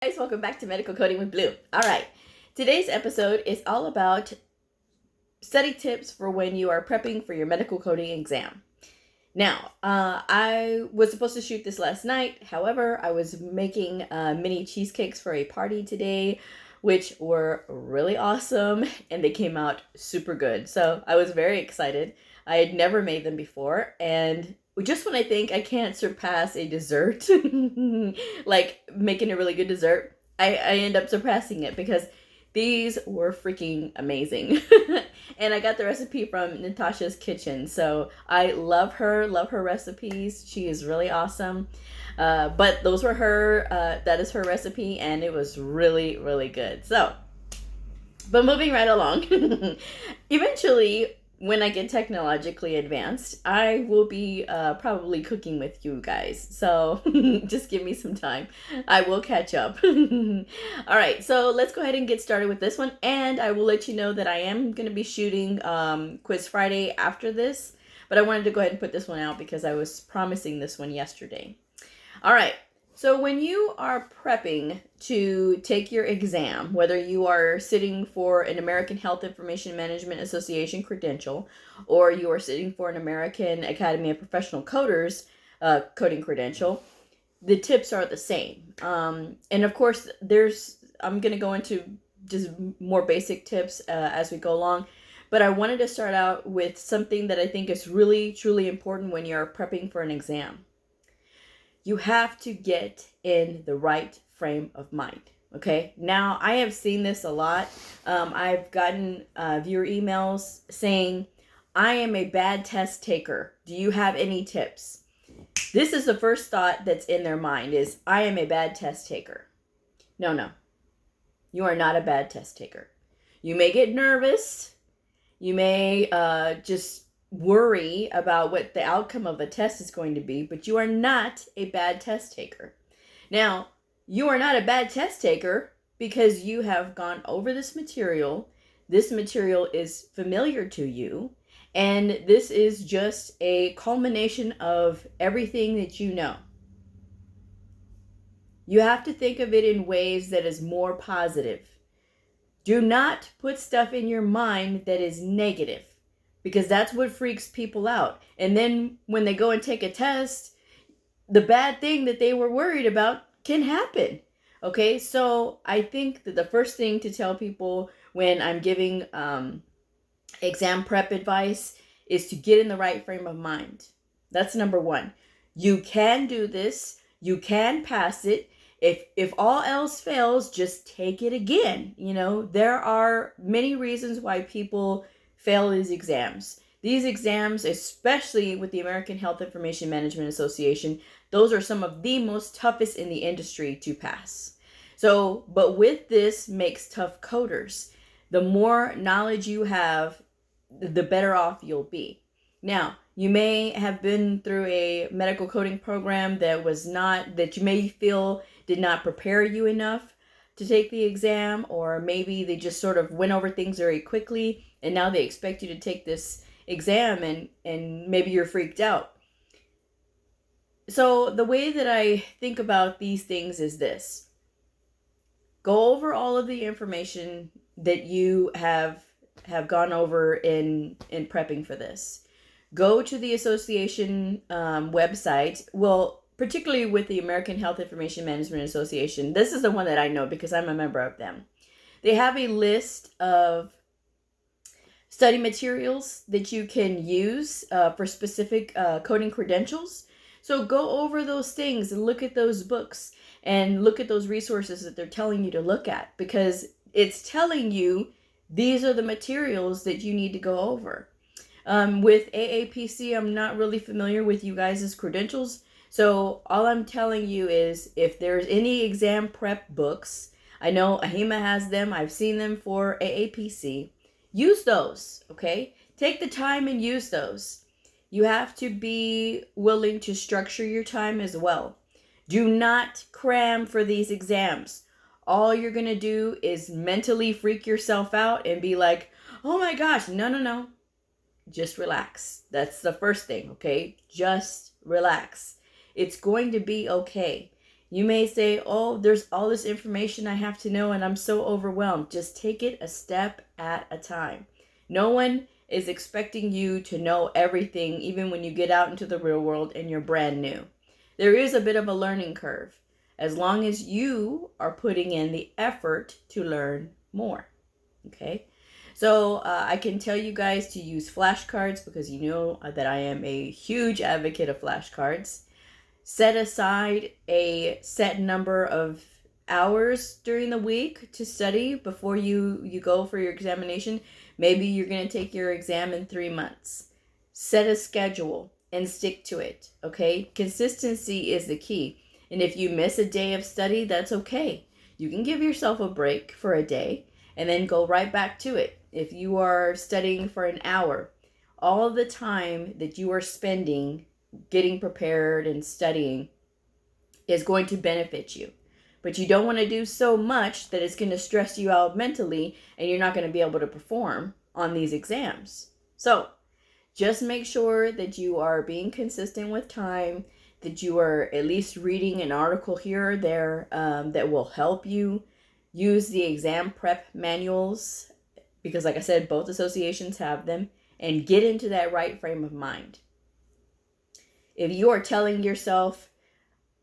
Guys, welcome back to Medical Coding with Blue. All right, today's episode is all about study tips for when you are prepping for your medical coding exam. Now, I was supposed to shoot this last night. However, I was making mini cheesecakes for a party today, which were really awesome, and they came out super good. So I was very excited. I had never made them before, and just when I think I can't surpass a dessert, like making a really good dessert, I end up surpassing it because these were freaking amazing. And I got the recipe from Natasha's Kitchen. So I love her recipes. She is really awesome. But those were that is her recipe, and it was really, really good. So, but moving right along, eventually, when I get technologically advanced, I will be probably cooking with you guys. So just give me some time. I will catch up. All right, so let's go ahead and get started with this one. And I will let you know that I am going to be shooting Quiz Friday after this. But I wanted to go ahead and put this one out because I was promising this one yesterday. All right. So when you are prepping to take your exam, whether you are sitting for an American Health Information Management Association credential, or you are sitting for an American Academy of Professional Coders coding credential, the tips are the same. And of course, I'm going to go into just more basic tips as we go along. But I wanted to start out with something that I think is really, truly important when you're prepping for an exam. You have to get in the right frame of mind. Okay. Now, I have seen this a lot. I've gotten viewer emails saying, I am a bad test taker. Do you have any tips? This is the first thought that's in their mind is, I am a bad test taker. No. You are not a bad test taker. You may get nervous. You may just worry about what the outcome of a test is going to be, but you are not a bad test taker. Now, you are not a bad test taker because you have gone over this material. This material is familiar to you, and this is just a culmination of everything that you know. You have to think of it in ways that is more positive. Do not put stuff in your mind that is negative, because that's what freaks people out. And then when they go and take a test, the bad thing that they were worried about can happen. Okay, so I think that the first thing to tell people when I'm giving exam prep advice is to get in the right frame of mind. That's number one. You can do this. You can pass it. If all else fails, just take it again. You know, there are many reasons why people fail these exams. These exams, especially with the American Health Information Management Association, those are some of the most toughest in the industry to pass. So, but with this makes tough coders. The more knowledge you have, the better off you'll be. Now, you may have been through a medical coding program that you may feel did not prepare you enough to take the exam, or maybe they just sort of went over things very quickly and now they expect you to take this exam and maybe you're freaked out. So the way that I think about these things is this. Go over all of the information that you have gone over in prepping for this. Go to the association website. Well, particularly with the American Health Information Management Association, this is the one that I know because I'm a member of them. They have a list of study materials that you can use for specific coding credentials. So go over those things and look at those books and look at those resources that they're telling you to look at, because it's telling you these are the materials that you need to go over. With AAPC, I'm not really familiar with you guys' credentials. So all I'm telling you is if there's any exam prep books, I know AHIMA has them. I've seen them for AAPC. Use those, okay? Take the time and use those. You have to be willing to structure your time as well. Do not cram for these exams. All you're going to do is mentally freak yourself out and be like, oh my gosh, no. Just relax. That's the first thing, okay? Just relax. It's going to be okay. You may say, oh, there's all this information I have to know and I'm so overwhelmed. Just take it a step at a time. No one is expecting you to know everything, even when you get out into the real world and you're brand new. There is a bit of a learning curve, as long as you are putting in the effort to learn more. Okay? So I can tell you guys to use flashcards, because you know that I am a huge advocate of flashcards. Set aside a set number of hours during the week to study before you go for your examination. Maybe you're going to take your exam in 3 months. Set a schedule and stick to it, okay? Consistency is the key. And if you miss a day of study, that's okay. You can give yourself a break for a day and then go right back to it. If you are studying for an hour, all the time that you are spending getting prepared and studying is going to benefit you. But you don't want to do so much that it's going to stress you out mentally and you're not going to be able to perform on these exams. So just make sure that you are being consistent with time, that you are at least reading an article here or there that will help you. Use the exam prep manuals, because like I said, both associations have them, and get into that right frame of mind. If you are telling yourself,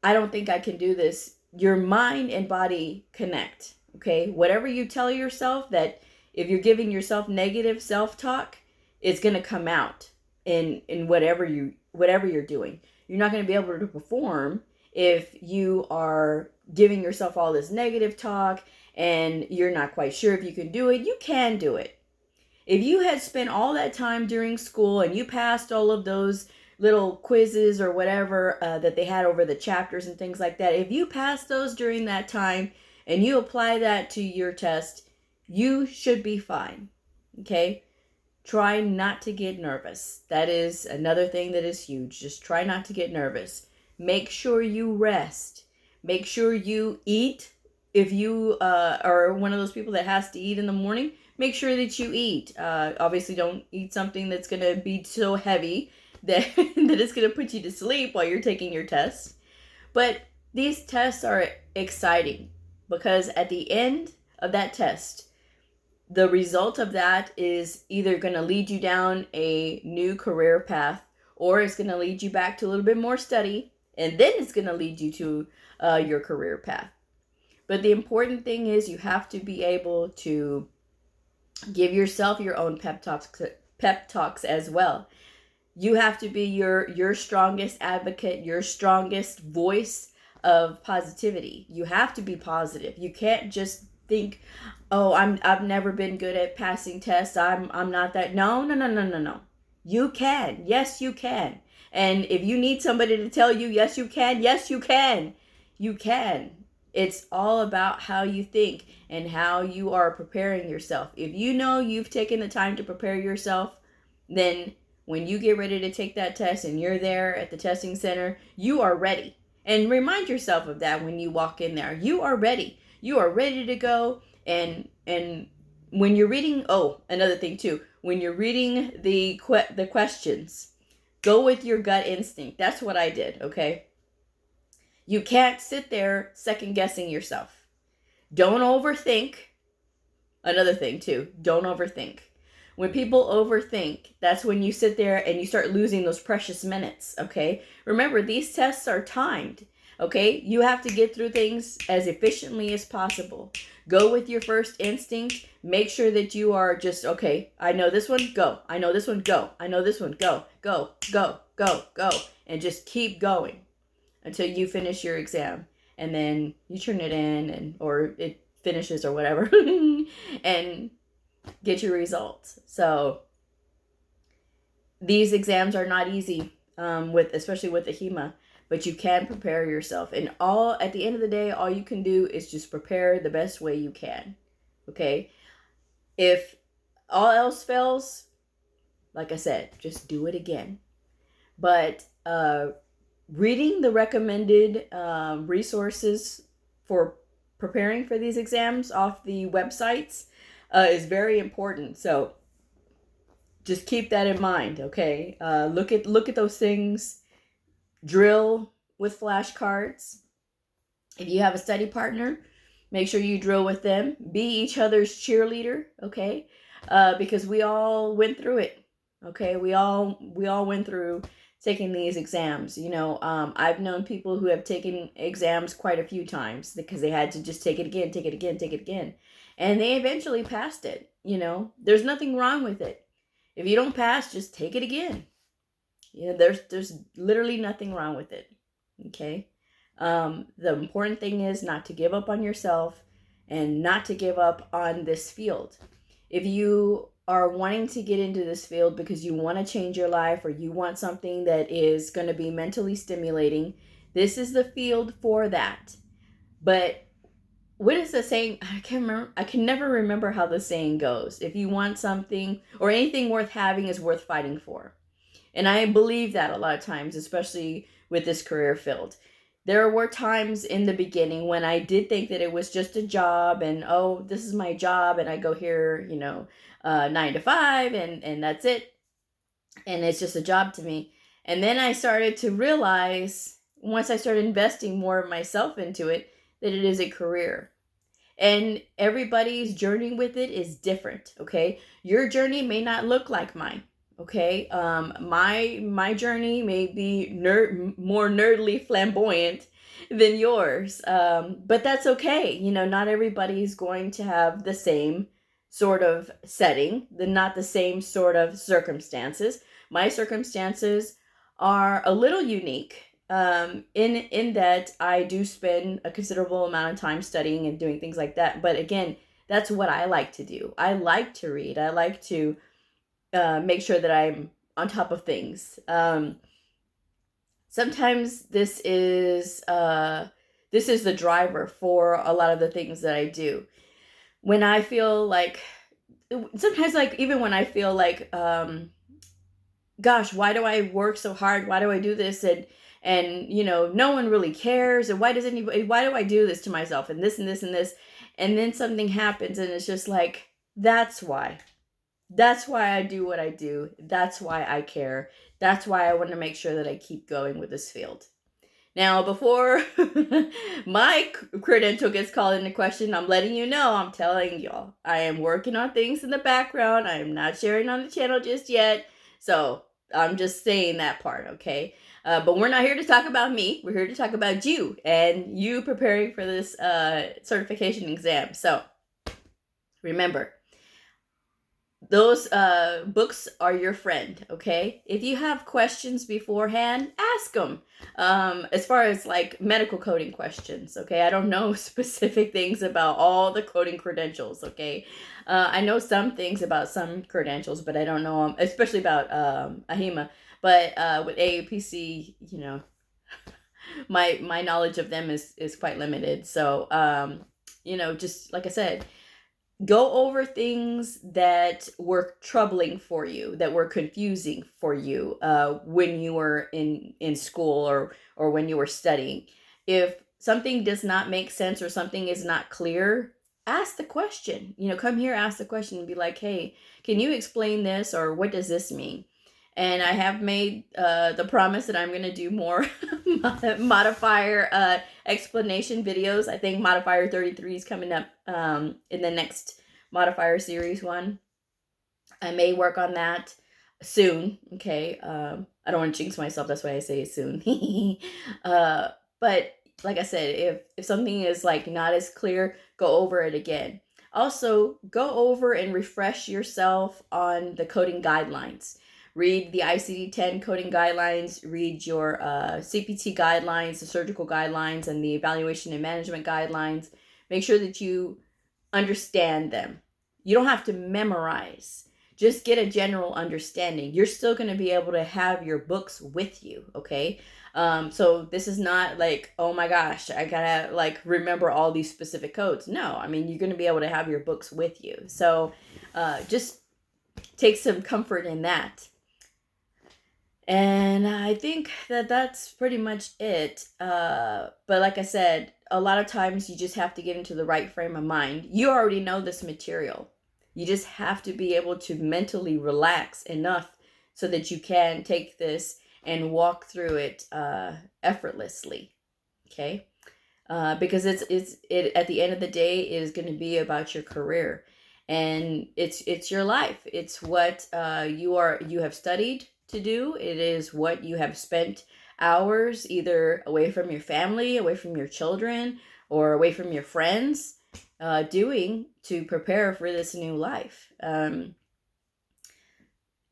I don't think I can do this, your mind and body connect, okay? Whatever you tell yourself, that if you're giving yourself negative self-talk, it's going to come out in whatever you're doing. You're not going to be able to perform if you are giving yourself all this negative talk and you're not quite sure if you can do it. You can do it. If you had spent all that time during school and you passed all of those little quizzes or whatever that they had over the chapters and things like that, if you pass those during that time and you apply that to your test, you should be fine. Okay? Try not to get nervous. That is another thing that is huge. Just try not to get nervous. Make sure you rest. Make sure you eat. If you are one of those people that has to eat in the morning, make sure that you eat. Obviously, don't eat something that's going to be so heavy that it's going to put you to sleep while you're taking your tests. But these tests are exciting because at the end of that test, the result of that is either going to lead you down a new career path, or it's going to lead you back to a little bit more study, and then it's going to lead you to your career path. But the important thing is you have to be able to give yourself your own pep talks as well. You have to be your strongest advocate, your strongest voice of positivity. You have to be positive. You can't just think, oh, I've never been good at passing tests. I'm not that. No. You can. Yes, you can. And if you need somebody to tell you, yes, you can. Yes, you can. You can. It's all about how you think and how you are preparing yourself. If you know you've taken the time to prepare yourself, then when you get ready to take that test and you're there at the testing center, you are ready. And remind yourself of that when you walk in there. You are ready. You are ready to go. And when you're reading, another thing too, when you're reading the questions, go with your gut instinct. That's what I did, okay? You can't sit there second guessing yourself. Don't overthink. Another thing too, don't overthink. When people overthink, that's when you sit there and you start losing those precious minutes, okay? Remember, these tests are timed, okay? You have to get through things as efficiently as possible. Go with your first instinct. Make sure that you are just, okay, I know this one, go. I know this one, go. I know this one, go. Go, go, go, go. And just keep going until you finish your exam. And then you turn it in or it finishes or whatever. And get your results. So these exams are not easy, especially with the HEMA, but you can prepare yourself. And at the end of the day, all you can do is just prepare the best way you can. Okay? If all else fails, like I said, just do it again. But reading the recommended resources for preparing for these exams off the websites is very important. So just keep that in mind, okay? Look at those things. Drill with flashcards. If you have a study partner, make sure you drill with them. Be each other's cheerleader, okay? Because we all went through it, okay? We all went through taking these exams. I've known people who have taken exams quite a few times because they had to just take it again, take it again, take it again. And they eventually passed it, There's nothing wrong with it. If you don't pass, just take it again. There's literally nothing wrong with it, okay? The important thing is not to give up on yourself and not to give up on this field. If you are wanting to get into this field because you want to change your life or you want something that is going to be mentally stimulating, this is the field for that. But what is the saying? I can never remember how the saying goes. If you want something or anything worth having is worth fighting for. And I believe that a lot of times, especially with this career field. There were times in the beginning when I did think that it was just a job and, oh, this is my job and I go here, 9 to 5 and that's it. And it's just a job to me. And then I started to realize, once I started investing more of myself into it, that it is a career. And everybody's journey with it is different, okay? Your journey may not look like mine. Okay, my journey may be more nerdly flamboyant than yours, but that's okay. Not everybody's going to have the same sort of setting, not the same sort of circumstances. My circumstances are a little unique, in that I do spend a considerable amount of time studying and doing things like that. But again, that's what I like to do. I like to read. I like to make sure that I'm on top of things. Sometimes this is the driver for a lot of the things that I do. When I feel like, sometimes even when I feel like, gosh, why do I work so hard? Why do I do this? And no one really cares. And why do I do this to myself? And this and this and this. And then something happens and it's just like, that's why. That's why I do what I do. That's why I care. That's why I want to make sure that I keep going with this field. Now, before my credential gets called into question, I'm letting you know, I'm telling y'all, I am working on things in the background. I am not sharing on the channel just yet. So I'm just saying that part, okay? But we're not here to talk about me. We're here to talk about you and you preparing for this certification exam. So remember, those books are your friend, okay? If you have questions beforehand, ask them. As far as medical coding questions, okay? I don't know specific things about all the coding credentials, okay? I know some things about some credentials, but I don't know, especially about AHIMA. But with AAPC, my knowledge of them is quite limited. So, just like I said, go over things that were troubling for you, that were confusing for you when you were in school or when you were studying. If something does not make sense or something is not clear, ask the question. Come here, ask the question and be like, hey, can you explain this, or what does this mean? And I have made the promise that I'm going to do more modifier explanation videos. I think modifier 33 is coming up in the next modifier series one. I may work on that soon, okay? I don't want to jinx myself, that's why I say soon. But like I said, if something is not as clear, go over it again. Also, go over and refresh yourself on the coding guidelines. Read the ICD-10 coding guidelines, read your CPT guidelines, the surgical guidelines, and the evaluation and management guidelines. Make sure that you understand them. You don't have to memorize. Just get a general understanding. You're still going to be able to have your books with you, okay? So this is not oh my gosh, I gotta remember all these specific codes. No, I mean, you're going to be able to have your books with you. So just take some comfort in that. And I think that that's pretty much it. But like I said, a lot of times you just have to get into the right frame of mind. You already know this material. You just have to be able to mentally relax enough so that you can take this and walk through it effortlessly. Okay? because it at the end of the day it is going to be about your career, and it's your life. It's what you have studied to do. It is what you have spent hours either away from your family, away from your children, or away from your friends, doing to prepare for this new life. And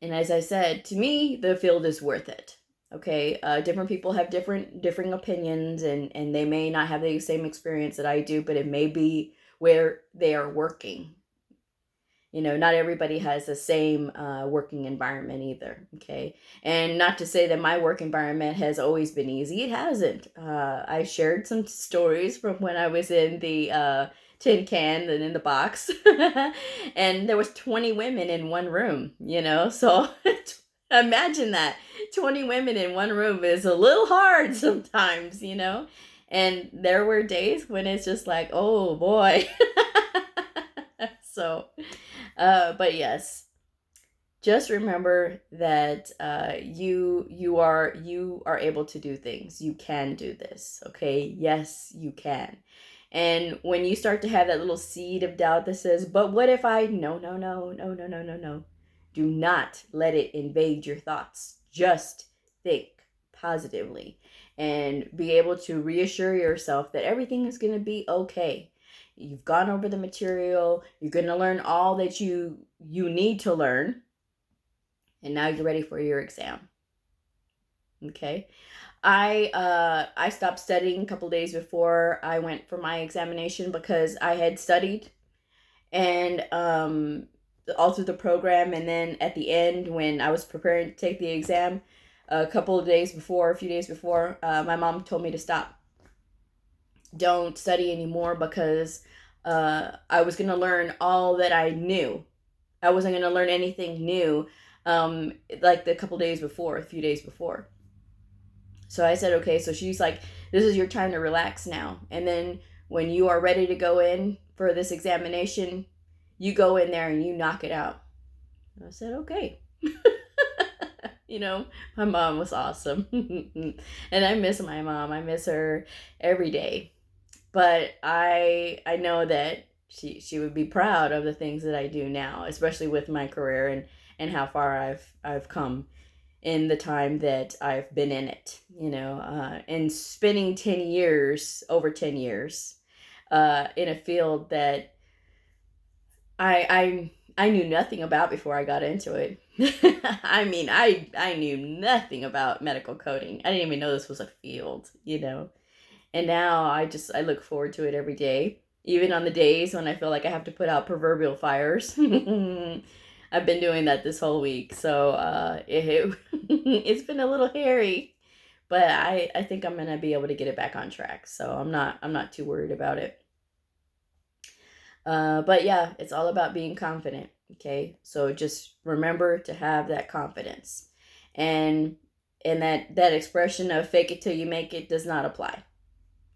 as I said, to me, the field is worth it. Okay, different people have different opinions, and they may not have the same experience that I do, but it may be where they are working. You know, not everybody has the same working environment either. Okay, and not to say that my work environment has always been easy. It hasn't. I shared some stories from when I was in the tin can and in the box, and there was 20 women in one room. You know, so imagine that. 20 women in one room is a little hard sometimes, you know? And there were days when it's just like, oh boy. So, but yes, just remember that you are able to do things. You can do this, okay? Yes, you can. And when you start to have that little seed of doubt that says, but what if I, no. Do not let it invade your thoughts. Just think positively and be able to reassure yourself that everything is going to be okay. You've gone over the material. You're going to learn all that you need to learn. And now you're ready for your exam. Okay. I stopped studying a couple days before I went for my examination because I had studied and all through the program, and then at the end when I was preparing to take the exam a few days before, my mom told me to stop. Don't study anymore because I was going to learn all that I knew. I wasn't going to learn anything new like a few days before. So I said, okay. So she's like, this is your time to relax now. And then when you are ready to go in for this examination, you go in there and you knock it out. And I said, okay. You know, my mom was awesome. And I miss my mom. I miss her every day. But I know that she would be proud of the things that I do now, especially with my career and how far I've come in the time that I've been in it, you know, and spending over 10 years in a field that I knew nothing about before I got into it. I mean, I knew nothing about medical coding. I didn't even know this was a field, you know. And now I look forward to it every day, even on the days when I feel like I have to put out proverbial fires. I've been doing that this whole week, so it's been a little hairy, but I think I'm gonna be able to get it back on track. So I'm not too worried about it. But yeah, it's all about being confident. Okay, so just remember to have that confidence, and that expression of "fake it till you make it" does not apply.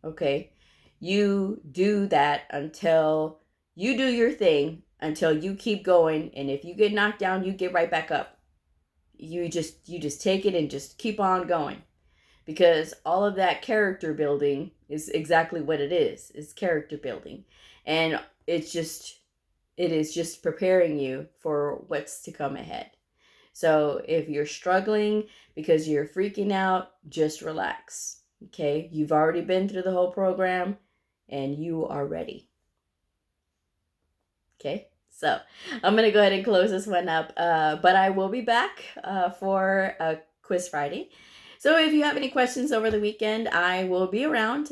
Okay, you do that until you do your thing, until you keep going, and if you get knocked down, you get right back up. You just take it and just keep on going, because all of that character building is exactly what it is. It's character building, and it is just preparing you for what's to come ahead. So if you're struggling because you're freaking out, just relax. Okay, you've already been through the whole program and you are ready. Okay, so I'm going to go ahead and close this one up, but I will be back for a Quiz Friday. So if you have any questions over the weekend, I will be around.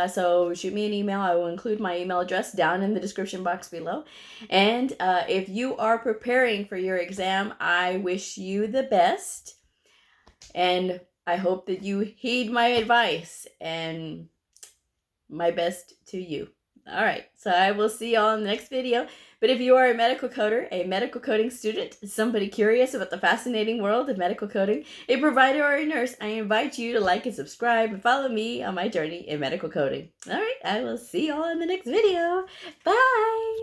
So shoot me an email. I will include my email address down in the description box below. And if you are preparing for your exam, I wish you the best. And I hope that you heed my advice, and my best to you. All right, so I will see y'all in the next video. But if you are a medical coder, a medical coding student, somebody curious about the fascinating world of medical coding, a provider or a nurse, I invite you to like and subscribe and follow me on my journey in medical coding. All right, I will see y'all in the next video. Bye!